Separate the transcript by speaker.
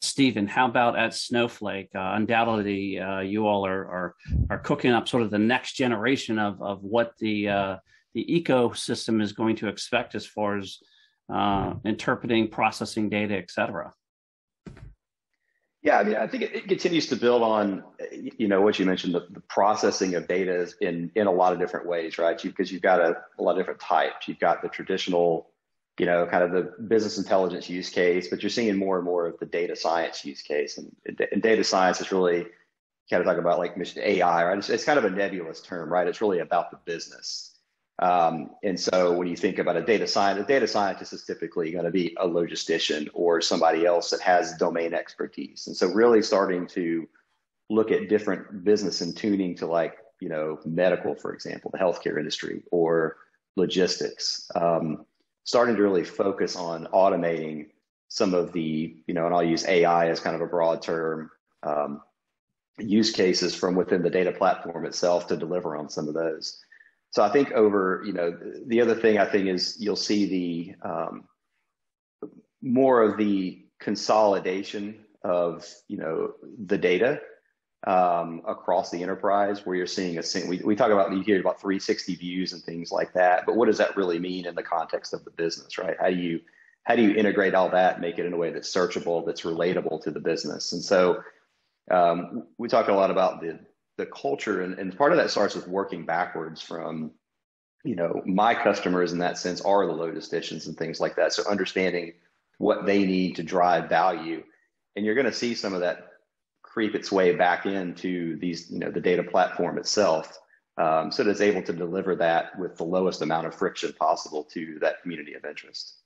Speaker 1: Stephen, how about at Snowflake? Undoubtedly, you all are cooking up sort of the next generation of what the ecosystem is going to expect as far as interpreting, processing data, et cetera.
Speaker 2: Yeah, I mean, I think it continues to build on, what you mentioned, the processing of data is in a lot of different ways, right? Because you've got a lot of different types. You've got the traditional, kind of the business intelligence use case, but you're seeing more and more of the data science use case. And data science is really kind of talking about like mission AI, right? It's kind of a nebulous term, right? It's really about the business. And so when you think about a data scientist is typically going to be a logistician or somebody else that has domain expertise. And so really starting to look at different business and tuning to like, medical, for example, the healthcare industry or logistics, starting to really focus on automating some of the, and I'll use AI as kind of a broad term, use cases from within the data platform itself to deliver on some of those. So I think the other thing I think is you'll see the more of the consolidation of, the data across the enterprise where you're seeing we talk about, you hear about 360 views and things like that, but what does that really mean in the context of the business, right? How do you integrate all that, make it in a way that's searchable, that's relatable to the business? And so we talk a lot about the culture, and part of that starts with working backwards from, my customers in that sense are the logisticians and things like that. So understanding what they need to drive value, and you're going to see some of that creep its way back into these, the data platform itself, so that it's able to deliver that with the lowest amount of friction possible to that community of interest.